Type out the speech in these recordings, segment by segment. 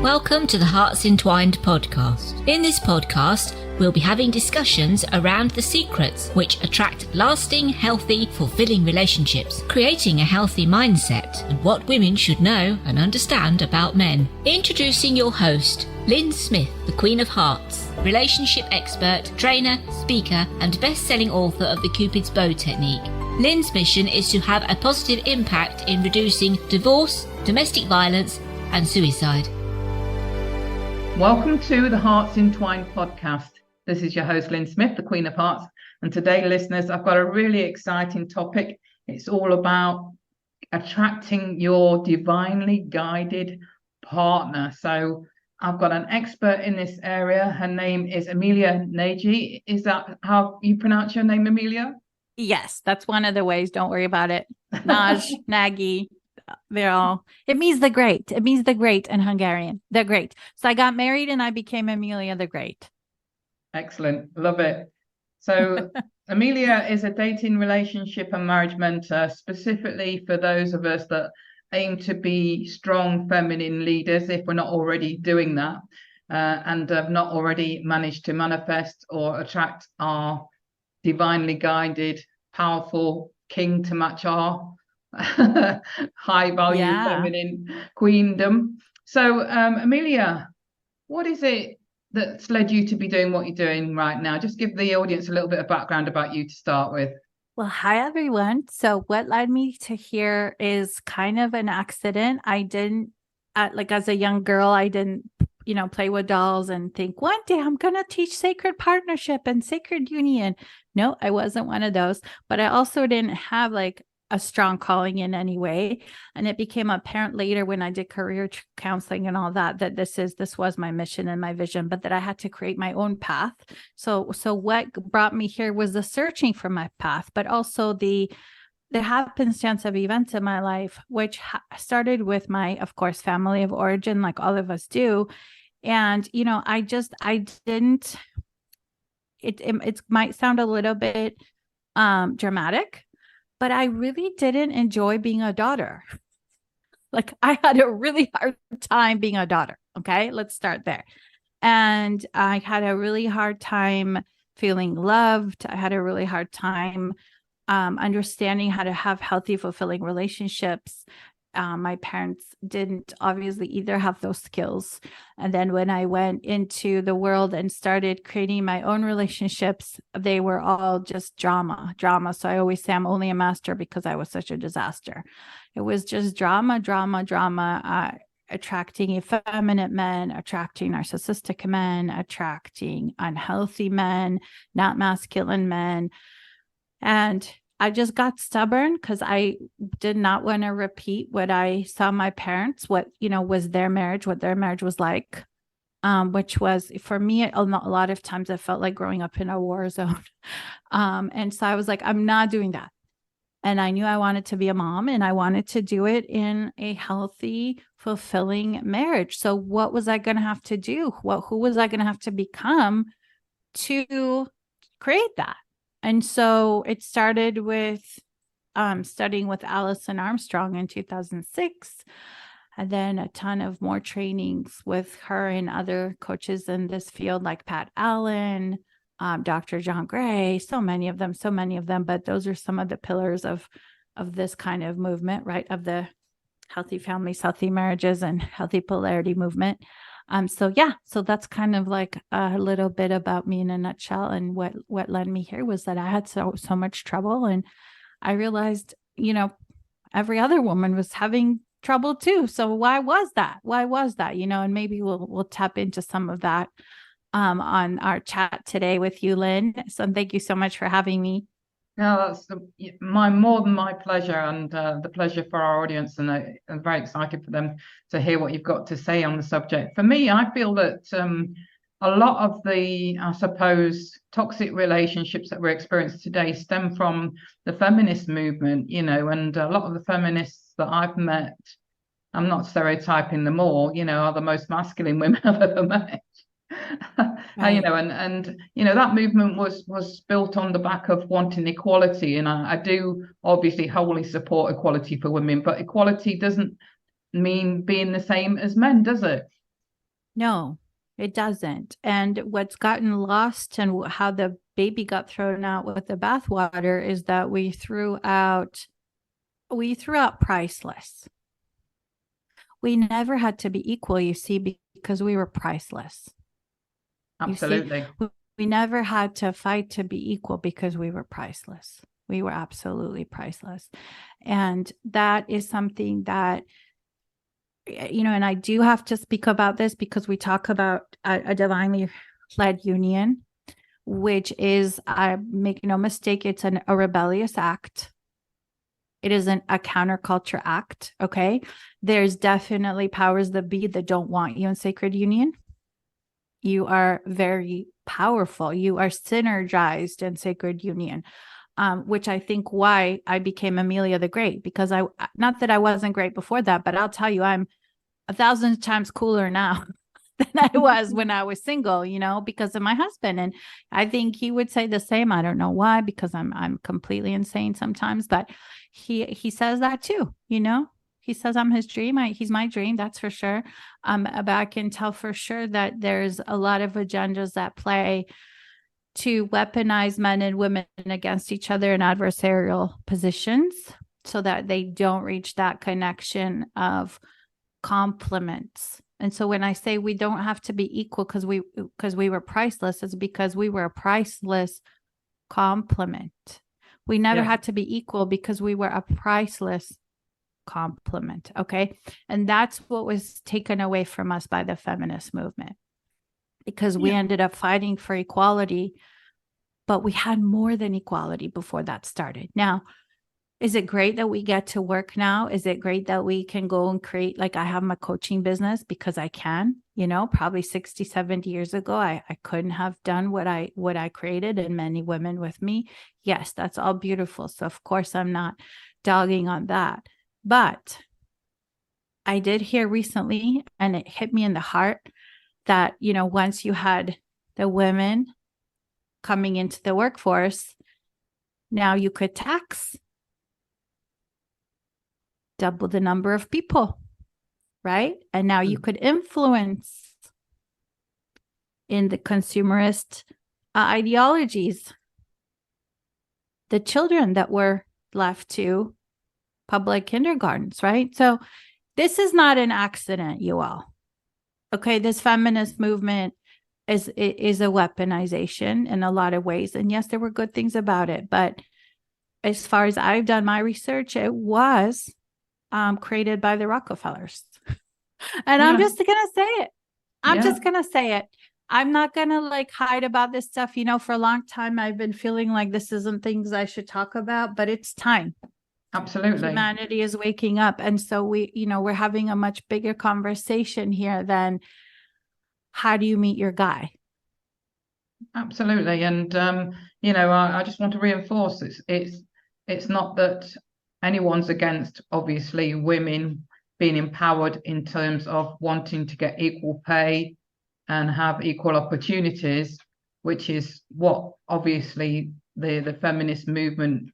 Welcome to the HEARTS Entwined podcast. In this podcast, we'll be having discussions around the secrets which attract lasting, healthy, fulfilling relationships, creating a healthy mindset, and what women should know and understand about men. Introducing your host, Lyn Smith, the Queen of Hearts, relationship expert, trainer, speaker, and best-selling author of the Cupid's Bow technique. Lyn's mission is to have a positive impact in reducing divorce, domestic violence, and suicide. Welcome to the HEARTS Entwined podcast. This is your host, Lyn Smith, the Queen of Hearts. And today, listeners, I've got a really exciting topic. It's all about attracting your divinely guided partner. So I've got an expert in this area. Her name is Emilia Nagy. Is that how you pronounce your name, Emilia? Yes, that's one of the ways. Don't worry about it. Nagy, Nagy. It means the great. It means the great in Hungarian, the great. So I got married and I became Emilia the Great. Excellent. Love it. So Emilia is a dating, relationship and marriage mentor, specifically for those of us that aim to be strong feminine leaders, if we're not already doing that, and have not already managed to manifest or attract our divinely guided, powerful king to match our high value feminine queendom. So Emilia, what is it that's led you to be doing what you're doing right now? Just give the audience a little bit of background about you to start with. Well, hi everyone. So what led me to here is kind of an accident. I didn't as a young girl, I didn't play with dolls and think one day I'm going to teach sacred partnership and sacred union. No, I wasn't one of those, but I also didn't have a strong calling in any way. And it became apparent later when I did career counseling and all that this was my mission and my vision, but that I had to create my own path. So what brought me here was the searching for my path, but also the happenstance of events in my life, which started with my, of course, family of origin, like all of us do. And, it might sound a little bit dramatic, but I really didn't enjoy being a daughter. I had a really hard time being a daughter. Okay, let's start there. And I had a really hard time feeling loved. I had a really hard time understanding how to have healthy, fulfilling relationships. My parents didn't obviously either have those skills. And then when I went into the world and started creating my own relationships, they were all just drama. So I always say I'm only a master because I was such a disaster. It was just drama, attracting effeminate men, attracting narcissistic men, attracting unhealthy men, not masculine men. And I just got stubborn because I did not want to repeat what I saw my parents, what was their marriage, what their marriage was like, which was, for me, a lot of times it felt like growing up in a war zone. And so I was like, I'm not doing that. And I knew I wanted to be a mom and I wanted to do it in a healthy, fulfilling marriage. So what was I going to have to do? Who was I going to have to become to create that? And so it started with studying with Alison Armstrong in 2006, and then a ton of more trainings with her and other coaches in this field like Pat Allen, Dr. John Gray, so many of them. But those are some of the pillars of this kind of movement, right? Of the healthy families, healthy marriages, and healthy polarity movement. So that's kind of like a little bit about me in a nutshell. And what led me here was that I had so much trouble, and I realized, every other woman was having trouble too. So why was that? And maybe we'll tap into some of that on our chat today with you, Lyn. So thank you so much for having me. No, that's more than my pleasure, and the pleasure for our audience, and I'm very excited for them to hear what you've got to say on the subject. For me, I feel that a lot of the, I suppose, toxic relationships that we're experiencing today stem from the feminist movement, and a lot of the feminists that I've met, I'm not stereotyping them all, are the most masculine women I've ever met. Right. That movement was built on the back of wanting equality, and I do obviously wholly support equality for women, but equality doesn't mean being the same as men, does it? No, it doesn't. And what's gotten lost and how the baby got thrown out with the bathwater is that we threw out priceless. We never had to be equal, you see, because we were priceless. Absolutely. We never had to fight to be equal because we were priceless. We were absolutely priceless. And that is something that, and I do have to speak about this because we talk about a divinely led union, which is, I make no mistake, it's a rebellious act. It isn't a counterculture act. Okay. There's definitely powers that be that don't want you in sacred union. You are very powerful. You are synergized in sacred union, which I think why I became Emilia the Great, because not that I wasn't great before that, but I'll tell you, I'm 1,000 times cooler now than I was when I was single, because of my husband. And I think he would say the same. I don't know why, because I'm completely insane sometimes, but he says that too, He says I'm his dream. He's my dream, that's for sure. But I can tell for sure that there's a lot of agendas at play to weaponize men and women against each other in adversarial positions so that they don't reach that connection of complements. And so when I say we don't have to be equal because we were priceless, it's because we were a priceless complement. We never had to be equal because we were a priceless complement. Okay. And that's what was taken away from us by the feminist movement, because we ended up fighting for equality, but we had more than equality before that started. Now, is it great that we get to work now? Is it great that we can go and create, like I have my coaching business because I can, probably 60, 70 years ago, I couldn't have done what I created and many women with me. Yes, that's all beautiful. So of course I'm not dogging on that. But I did hear recently, and it hit me in the heart, that, once you had the women coming into the workforce, now you could tax double the number of people, right? And now you could influence in the consumerist ideologies the children that were left to public kindergartens, right? So this is not an accident, you all. Okay, this feminist movement is a weaponization in a lot of ways. And yes, there were good things about it, but as far as I've done my research, it was created by the Rockefellers. And I'm just going to say it. I'm just going to say it. I'm not going to hide about this stuff. For a long time, I've been feeling like this isn't things I should talk about, but it's time. Absolutely. Humanity is waking up. And so we're having a much bigger conversation here than how do you meet your guy? Absolutely. And, I just want to reinforce this. It's not that anyone's against, obviously, women being empowered in terms of wanting to get equal pay and have equal opportunities, which is what obviously the feminist movement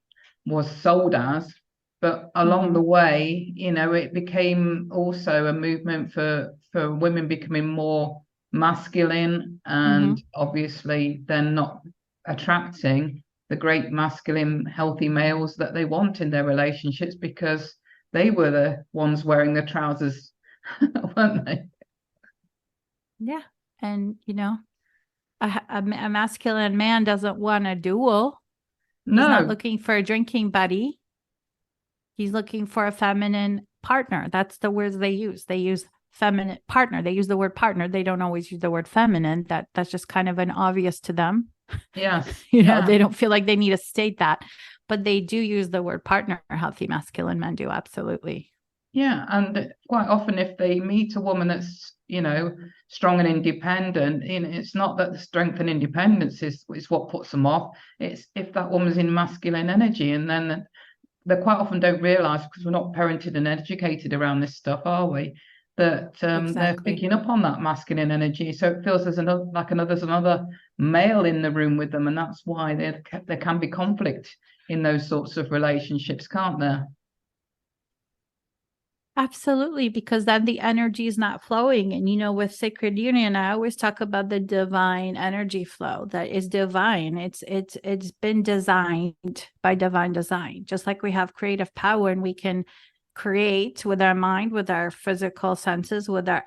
was sold as. But along the way, it became also a movement for women becoming more masculine, and obviously then not attracting the great masculine healthy males that they want in their relationships, because they were the ones wearing the trousers, weren't they? Yeah. And a masculine man doesn't want a duel. He's not looking for a drinking buddy. He's looking for a feminine partner. That's the words they use. They use feminine partner. They use the word partner. They don't always use the word feminine. That's just kind of an obvious to them. Yes. They don't feel like they need to state that, but they do use the word partner. Healthy masculine men do. Absolutely. Yeah. And quite often if they meet a woman that's, strong and independent, it's not that the strength and independence is what puts them off. It's if that woman's in masculine energy, and then they quite often don't realize, because we're not parented and educated around this stuff, are we? That they're picking up on that masculine energy, so it feels there's another male in the room with them, and that's why there can be conflict in those sorts of relationships, can't there? Absolutely, because then the energy is not flowing. And, with sacred union, I always talk about the divine energy flow that is divine. It's been designed by divine design, just like we have creative power and we can create with our mind, with our physical senses, with our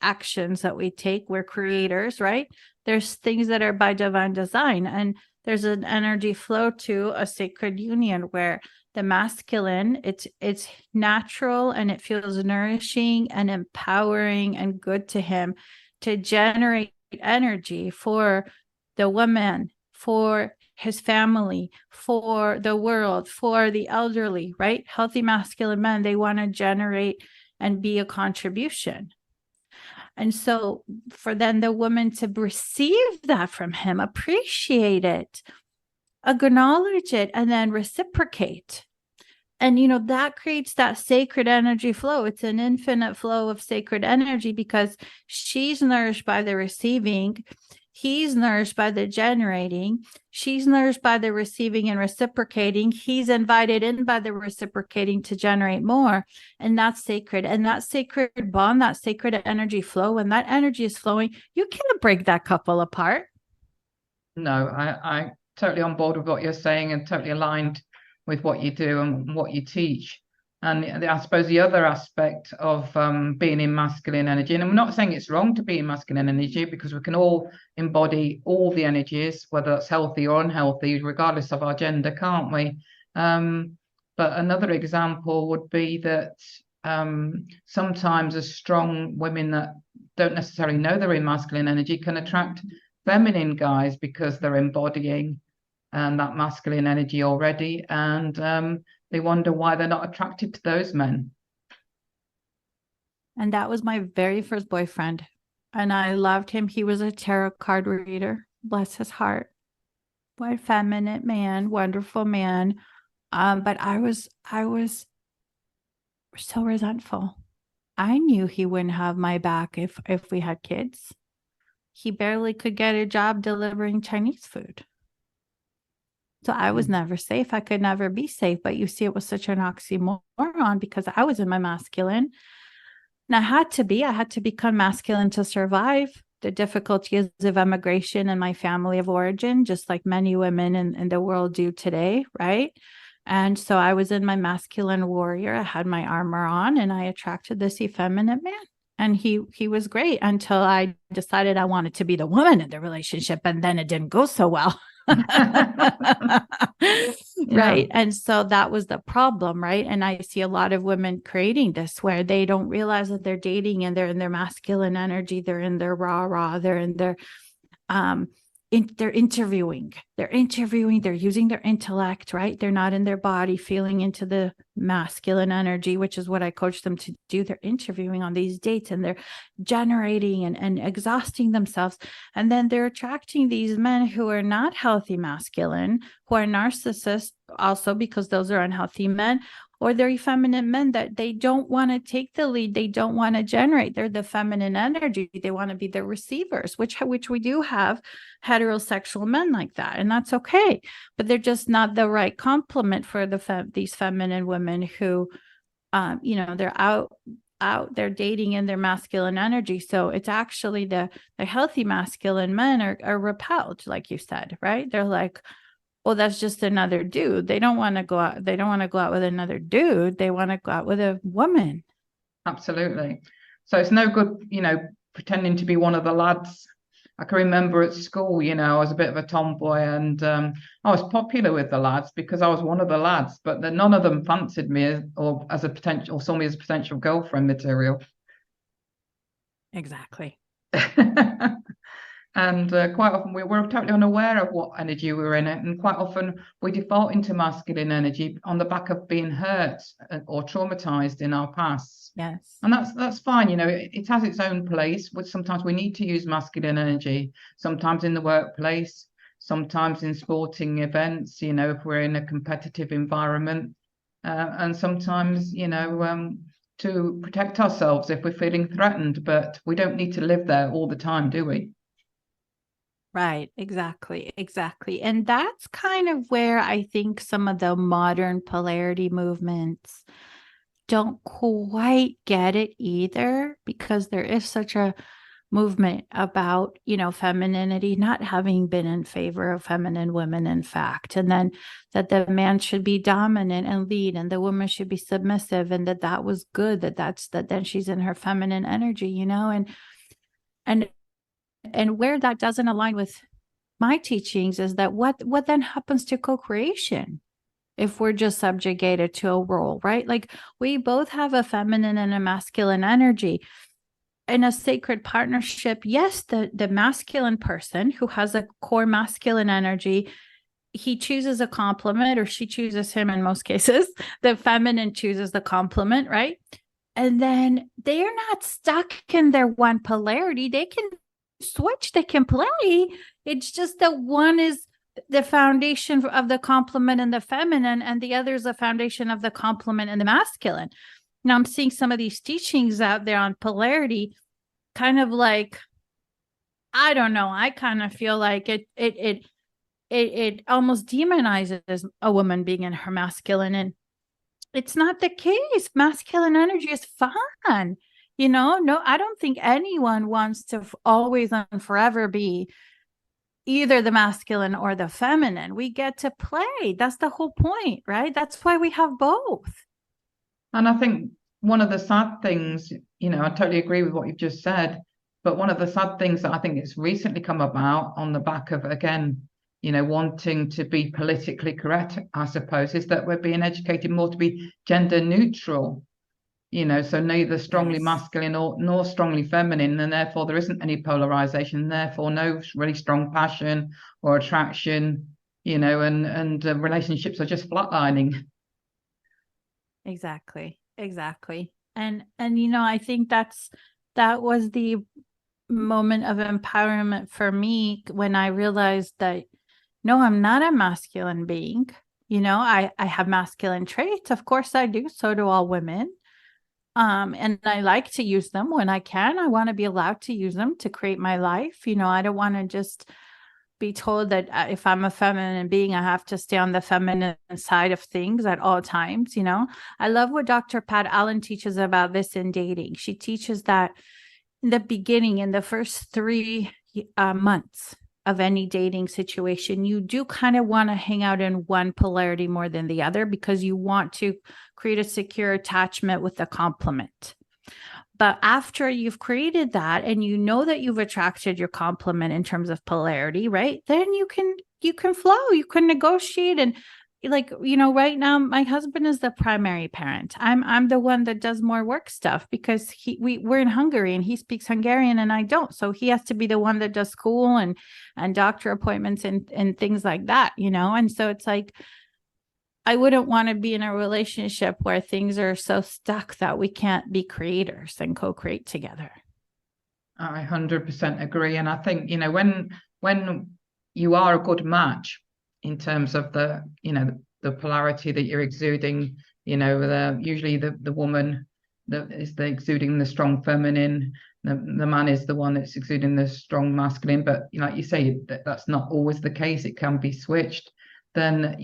actions that we take. We're creators, right? There's things that are by divine design, and there's an energy flow to a sacred union where the masculine, it's natural and it feels nourishing and empowering and good to him to generate energy for the woman, for his family, for the world, for the elderly, right? Healthy masculine men, they want to generate and be a contribution. And so for then the woman to receive that from him, appreciate it, acknowledge it, and then reciprocate. And, that creates that sacred energy flow. It's an infinite flow of sacred energy because she's nourished by the receiving. He's nourished by the generating. She's nourished by the receiving and reciprocating. He's invited in by the reciprocating to generate more. And that's sacred. And that sacred bond, that sacred energy flow, when that energy is flowing, you can't break that couple apart. No, I totally on board with what you're saying and totally aligned with what you do and what you teach. And I suppose the other aspect of being in masculine energy, and I'm not saying it's wrong to be in masculine energy, because we can all embody all the energies, whether it's healthy or unhealthy, regardless of our gender, can't we? But another example would be that sometimes as strong women that don't necessarily know they're in masculine energy can attract feminine guys because they're embodying that masculine energy already, and they wonder why they're not attracted to those men. And that was my very first boyfriend, and I loved him. He was a tarot card reader, bless his heart. What a feminine man, wonderful man. But I was so resentful. I knew he wouldn't have my back if we had kids. He barely could get a job delivering Chinese food. So I was never safe. I could never be safe. But you see, it was such an oxymoron because I was in my masculine. And I had to become masculine to survive the difficulties of immigration in my family of origin, just like many women in the world do today, right? And so I was in my masculine warrior. I had my armor on and I attracted this effeminate man. And he was great until I decided I wanted to be the woman in the relationship. And then it didn't go so well. Right. And so that was the problem, right? And I see a lot of women creating this where they don't realize that they're dating and they're in their masculine energy, they're in their rah, they're in their they're interviewing, they're using their intellect, right? They're not in their body, feeling into the masculine energy, which is what I coach them to do. They're interviewing on these dates and they're generating and exhausting themselves. And then they're attracting these men who are not healthy masculine, who are narcissists also, because those are unhealthy men, or they're effeminate men that they don't want to take the lead. They don't want to generate. They're the feminine energy. They want to be the receivers, which we do have heterosexual men like that. And that's okay. But they're just not the right complement for these feminine women who, they're out, they're dating in their masculine energy. So it's actually the healthy masculine men are repelled, like you said, right? They're like, well, that's just another dude. They don't want to go out. They don't want to go out with another dude. They want to go out with a woman. Absolutely. So it's no good, pretending to be one of the lads. I can remember at school, I was a bit of a tomboy and I was popular with the lads because I was one of the lads, but none of them fancied me or saw me as a potential girlfriend material. Exactly. And quite often we were totally unaware of what energy we were in, and quite often we default into masculine energy on the back of being hurt or traumatized in our past. Yes. And that's fine. It has its own place, which sometimes we need to use masculine energy, sometimes in the workplace, sometimes in sporting events, if we're in a competitive environment, and sometimes, to protect ourselves if we're feeling threatened, but we don't need to live there all the time, do we? Right. Exactly. And that's kind of where I think some of the modern polarity movements don't quite get it either, because there is such a movement about, femininity not having been in favor of feminine women, in fact, and then that the man should be dominant and lead and the woman should be submissive, and that was good, that then she's in her feminine energy, and where that doesn't align with my teachings is that what then happens to co-creation if we're just subjugated to a role, right? Like, we both have a feminine and a masculine energy. In a sacred partnership, yes, the masculine person who has a core masculine energy, he chooses a complement, or she chooses him in most cases. The feminine chooses the complement, right? And then they're not stuck in their one polarity. They can switch, they can play. It's just that one is the foundation of the complement and the feminine, and the other is the foundation of the complement and the masculine. Now I'm seeing some of these teachings out there on polarity, kind of like, I don't know, I kind of feel like it almost demonizes a woman being in her masculine, and it's not the case. Masculine energy is fun. No, I don't think anyone wants to always and forever be either the masculine or the feminine. We get to play. That's the whole point, right? That's why we have both. And I think one of the sad things, I totally agree with what you've just said, but one of the sad things that I think has recently come about on the back of, again, wanting to be politically correct, I suppose, is that we're being educated more to be gender neutral, so neither strongly masculine nor strongly feminine, and therefore there isn't any polarization, therefore no really strong passion or attraction, and relationships are just flatlining. Exactly. And I think that was the moment of empowerment for me when I realized that, no, I'm not a masculine being. I have masculine traits. Of course I do. So do all women. And I like to use them when I can. I want to be allowed to use them to create my life. I don't want to just be told that if I'm a feminine being, I have to stay on the feminine side of things at all times. I love what Dr. Pat Allen teaches about this in dating. She teaches that in the beginning, in the first 3 months of any dating situation, you do kind of want to hang out in one polarity more than the other, because you want to create a secure attachment with the complement. But after you've created that, and that you've attracted your complement in terms of polarity, right? Then you can flow, you can negotiate. And right now, my husband is the primary parent. I'm the one that does more work stuff, because we're in Hungary and he speaks Hungarian and I don't. So he has to be the one that does school and doctor appointments and things like that, And so it's like, I wouldn't want to be in a relationship where things are so stuck that we can't be creators and co-create together. I 100% agree. And I think, when you are a good match in terms of the polarity that you're exuding, usually the woman that is exuding the strong feminine, the man is the one that's exuding the strong masculine. But like you say, that's not always the case. It can be switched. Then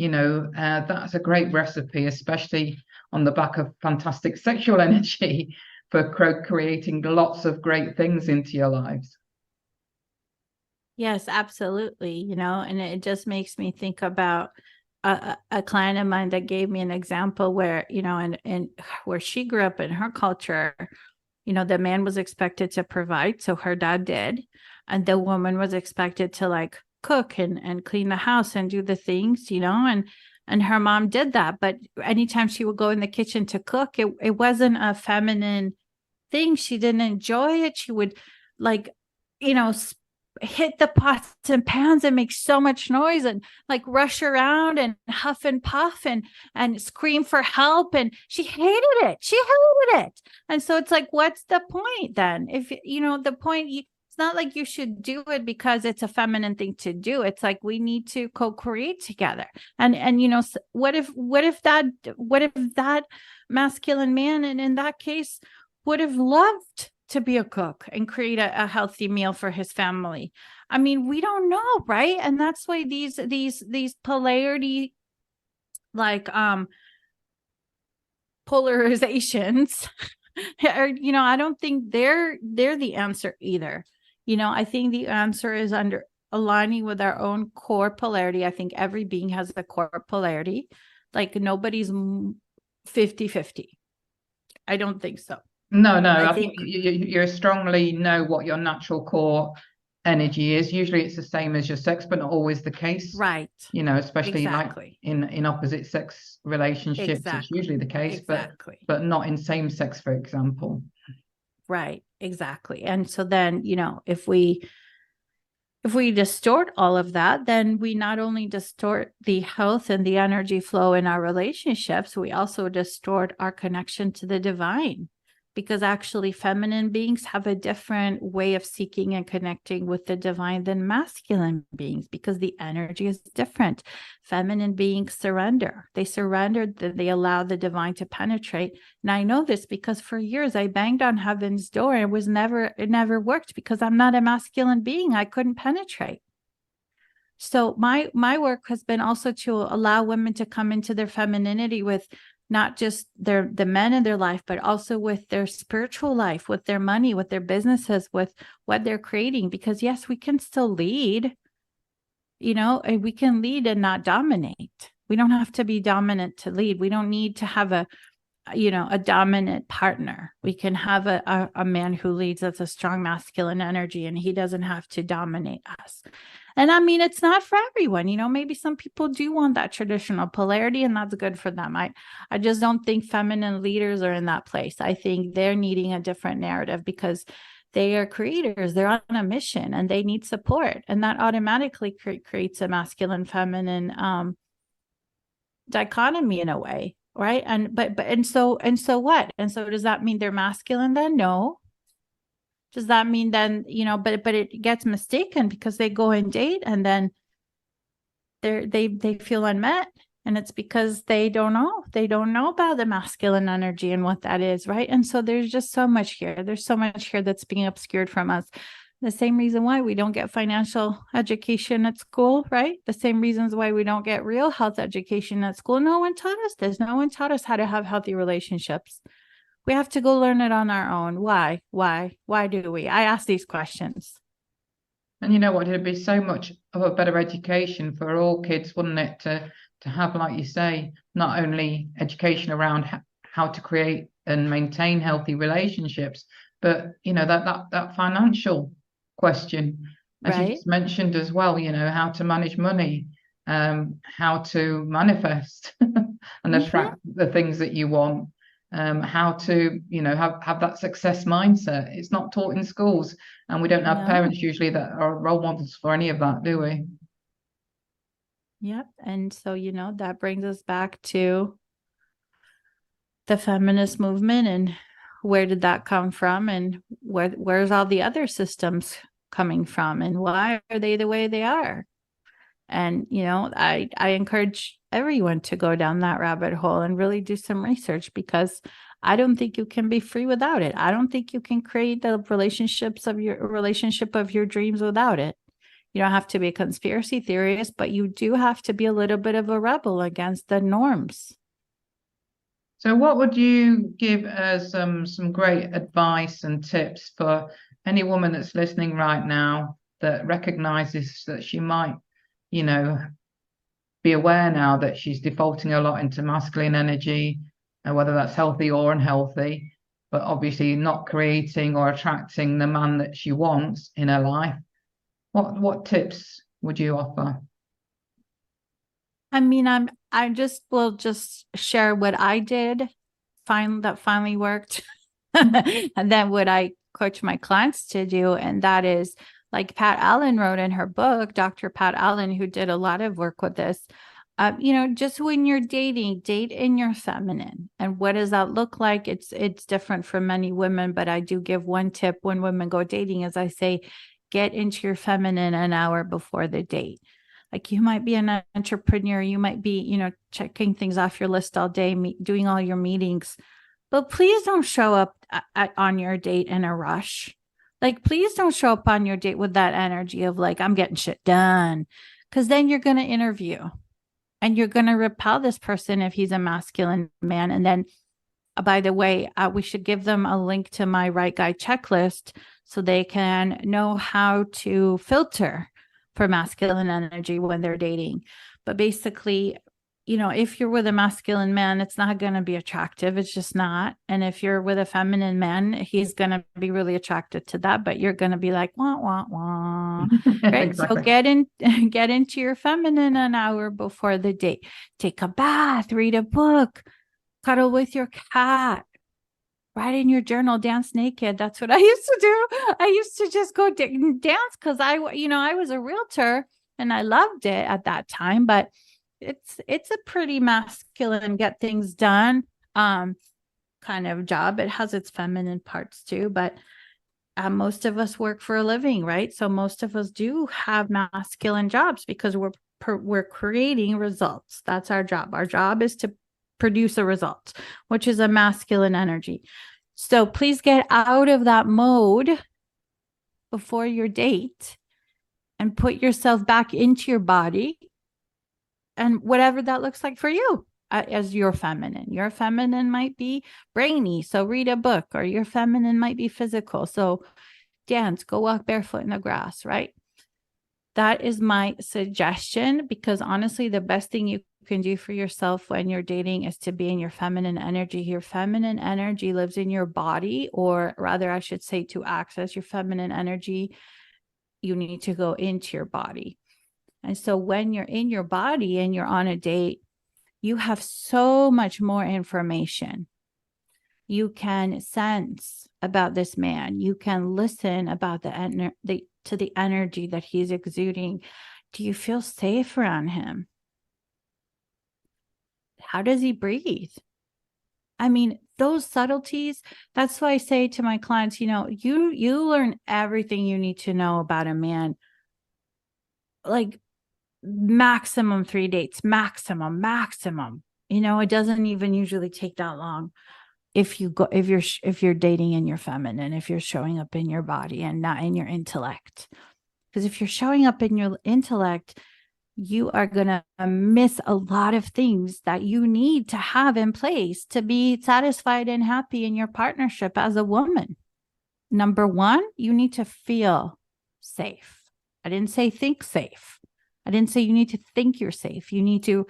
that's a great recipe, especially on the back of fantastic sexual energy, for creating lots of great things into your lives. Yes, absolutely. And it just makes me think about a client of mine that gave me an example where, and where she grew up in her culture, the man was expected to provide. So her dad did. And the woman was expected to cook and clean the house and do the things, and her mom did that. But anytime she would go in the kitchen to cook, it wasn't a feminine thing. She didn't enjoy it. She would hit the pots and pans and make so much noise and rush around and huff and puff and scream for help. And she hated it. And so it's what's the point then? If the point, it's not like you should do it because it's a feminine thing to do. It's we need to co-create together. And what if that masculine man, and in that case, would have loved to be a cook and create a healthy meal for his family? I mean, we don't know, right? And that's why these polarity polarizations, or, I don't think they're the answer either. I think the answer is under aligning with our own core polarity. I think every being has a core polarity. Like nobody's 50-50. I don't think so. No, I think you strongly know what your natural core energy is. Usually it's the same as your sex, but not always the case. Right. Especially exactly. like in opposite sex relationships, it's usually the case, but not in same sex, for example. Right. Exactly. And so then, if we distort all of that, then we not only distort the health and the energy flow in our relationships, we also distort our connection to the divine. Because actually feminine beings have a different way of seeking and connecting with the divine than masculine beings, because the energy is different. Feminine beings surrender. They they allow the divine to penetrate. And I know this because for years I banged on heaven's door and it never worked because I'm not a masculine being. I couldn't penetrate. So my work has been also to allow women to come into their femininity with not just the men in their life, but also with their spiritual life, with their money, with their businesses, with what they're creating. Because yes, we can still lead, and we can lead and not dominate. We don't have to be dominant to lead. We don't need to have a dominant partner. We can have a man who leads with a strong masculine energy, and he doesn't have to dominate us. And I mean, it's not for everyone, maybe some people do want that traditional polarity, and that's good for them. I just don't think feminine leaders are in that place. I think they're needing a different narrative because they are creators. They're on a mission and they need support. And that automatically creates a masculine feminine dichotomy in a way. Right. And so what? And so does that mean they're masculine then? No. Does that mean then, but it gets mistaken because they go and date and then they feel unmet. And it's because they don't know about the masculine energy and what that is. Right. And so there's just so much here. There's so much here that's being obscured from us. The same reason why we don't get financial education at school, right? The same reasons why we don't get real health education at school. No one taught us this. No one taught us how to have healthy relationships. We have to go learn it on our own. Why do we? I ask these questions. And you know what? It'd be so much of a better education for all kids, wouldn't it? To have, like you say, not only education around how to create and maintain healthy relationships, but that financial question, as you just mentioned as well, how to manage money, how to manifest and attract the things that you want, how to have that success mindset. It's not taught in schools, and we don't have parents usually that are role models for any of that, do we? Yep. And so that brings us back to the feminist movement, and where did that come from, and where's all the other systems coming from, and why are they the way they are? And I encourage everyone to go down that rabbit hole and really do some research, because I don't think you can be free without it. I don't think you can create the relationship of your dreams without it. You don't have to be a conspiracy theorist, but you do have to be a little bit of a rebel against the norms. So what would you give as some great advice and tips for any woman that's listening right now that recognizes that she might, be aware now that she's defaulting a lot into masculine energy, and whether that's healthy or unhealthy, but obviously not creating or attracting the man that she wants in her life? What tips would you offer? I mean, I will just share what I did that finally worked. And then what I coach my clients to do. And that is, like Pat Allen wrote in her book, Dr. Pat Allen, who did a lot of work with this, just when you're dating, date in your feminine. And what does that look like? It's different for many women, but I do give one tip when women go dating, as I say, get into your feminine an hour before the date. Like, you might be an entrepreneur, you might be, checking things off your list all day, doing all your meetings, but please don't show up on your date in a rush. Like, please don't show up on your date with that energy of like, I'm getting shit done. Because then you're going to interview and you're going to repel this person if he's a masculine man. And then by the way, we should give them a link to my Right Guy checklist so they can know how to filter for masculine energy when they're dating. But basically, if you're with a masculine man, it's not going to be attractive. It's just not. And if you're with a feminine man, he's going to be really attracted to that, but you're going to be like, wah, wah, wah. Right. Exactly. So get into your feminine an hour before the date. Take a bath, read a book, cuddle with your cat, write in your journal, dance naked. That's what I used to do. I used to just go dance because I was a realtor and I loved it at that time, but it's a pretty masculine, get things done kind of job. It has its feminine parts too, but most of us work for a living, right? So most of us do have masculine jobs because we're creating results. That's our job. Our job is to produce a result, which is a masculine energy. So please get out of that mode before your date and put yourself back into your body and whatever that looks like for you as your feminine. Your feminine might be brainy, so read a book, or your feminine might be physical, so dance, go walk barefoot in the grass, right? That is my suggestion, because honestly, the best thing you can do for yourself when you're dating is to be in your feminine energy. Your feminine energy lives in your body, or rather, I should say, to access your feminine energy, you need to go into your body. And so when you're in your body and you're on a date, you have so much more information. You can sense about this man. You can listen about to the energy that he's exuding. Do you feel safe around him? How does he breathe? I mean, those subtleties, that's why I say to my clients, you learn everything you need to know about a man, like maximum 3 dates, maximum. It doesn't even usually take that long. If you're dating in your feminine, if you're showing up in your body and not in your intellect. Because if you're showing up in your intellect, you are going to miss a lot of things that you need to have in place to be satisfied and happy in your partnership as a woman. Number one, you need to feel safe. I didn't say think safe. I didn't say you need to think you're safe. You need to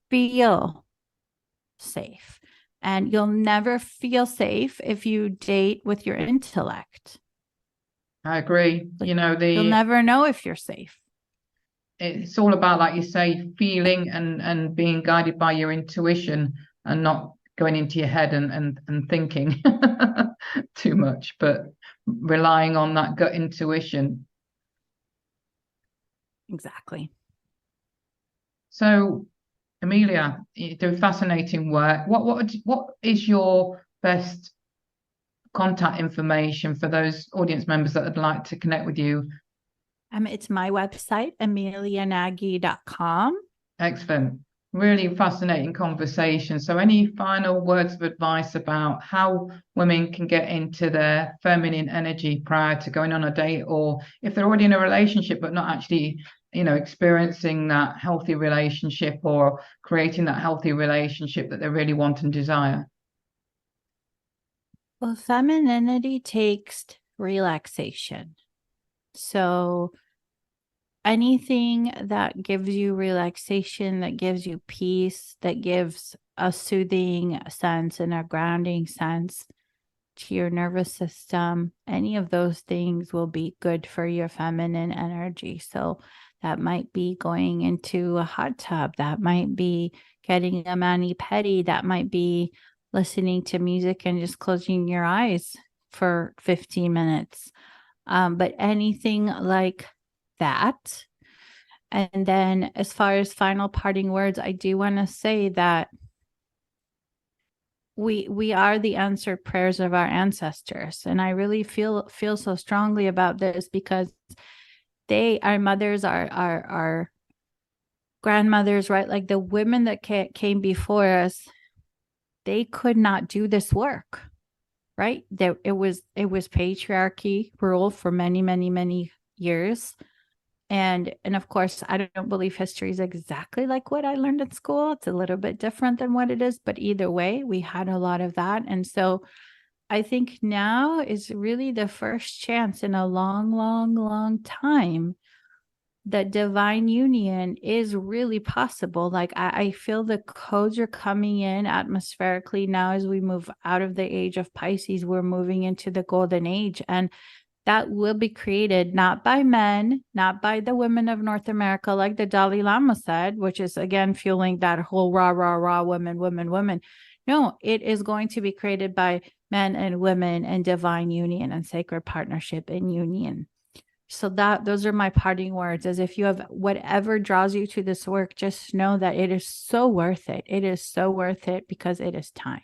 feel safe. And you'll never feel safe if you date with your intellect. I agree. You'll never know if you're safe. It's all about, like you say, feeling and being guided by your intuition and not going into your head and thinking too much, but relying on that gut intuition. Exactly. So, Emilia, you do fascinating work. What is your best contact information for those audience members that would like to connect with you? It's my website, emilianagi.com. Excellent. Really fascinating conversation. So any final words of advice about how women can get into their feminine energy prior to going on a date, or if they're already in a relationship but not actually experiencing that healthy relationship or creating that healthy relationship that they really want and desire? Well, femininity takes relaxation. So anything that gives you relaxation, that gives you peace, that gives a soothing sense and a grounding sense to your nervous system, any of those things will be good for your feminine energy. So that might be going into a hot tub. That might be getting a mani-pedi. That might be listening to music and just closing your eyes for 15 minutes. But anything like that. And then as far as final parting words, I do want to say that we are the answered prayers of our ancestors. And I really feel so strongly about this because our mothers, our grandmothers, right? Like the women that came before us, they could not do this work, right? It was patriarchy rule for many, many, many years. And of course, I don't believe history is exactly like what I learned in school. It's a little bit different than what it is, but either way, we had a lot of that. And so I think now is really the first chance in a long, long, long time that divine union is really possible. Like I feel the codes are coming in atmospherically now as we move out of the age of Pisces. We're moving into the golden age, and that will be created not by men, not by the women of North America, like the Dalai Lama said, which is again fueling that whole rah, rah, rah, women, women, women. No, it is going to be created by men and women and divine union and sacred partnership and union. So those are my parting words. As if you have whatever draws you to this work, just know that it is so worth it. It is so worth it because it is time.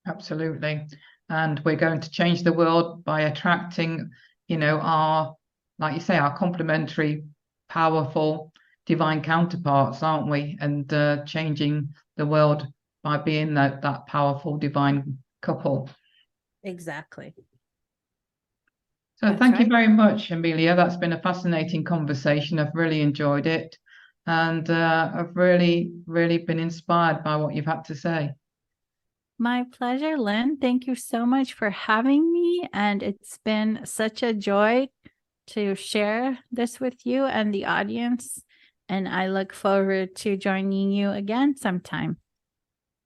Absolutely. And we're going to change the world by attracting, our, like you say, our complementary, powerful, divine counterparts, aren't we? And changing the world by being that powerful divine couple. Exactly. So thank you very much, Emilia. That's been a fascinating conversation. I've really enjoyed it. And I've really, really been inspired by what you've had to say. My pleasure, Lyn. Thank you so much for having me. And it's been such a joy to share this with you and the audience. And I look forward to joining you again sometime.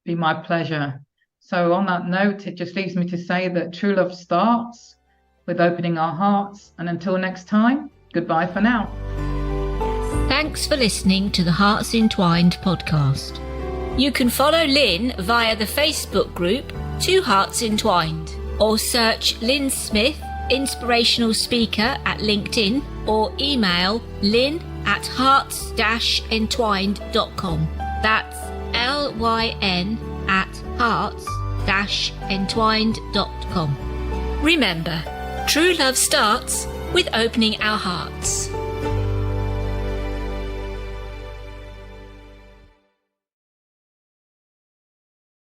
Be my pleasure. So on that note, it just leaves me to say that true love starts with opening our hearts. And until next time, goodbye for now. Thanks for listening to the Hearts Entwined podcast. You can follow Lyn via the Facebook group Two Hearts Entwined, or search Lyn Smith, inspirational speaker, at LinkedIn, or email lyn@hearts-entwined.com. That's LYN@hearts-entwined.com. Remember, true love starts with opening our hearts.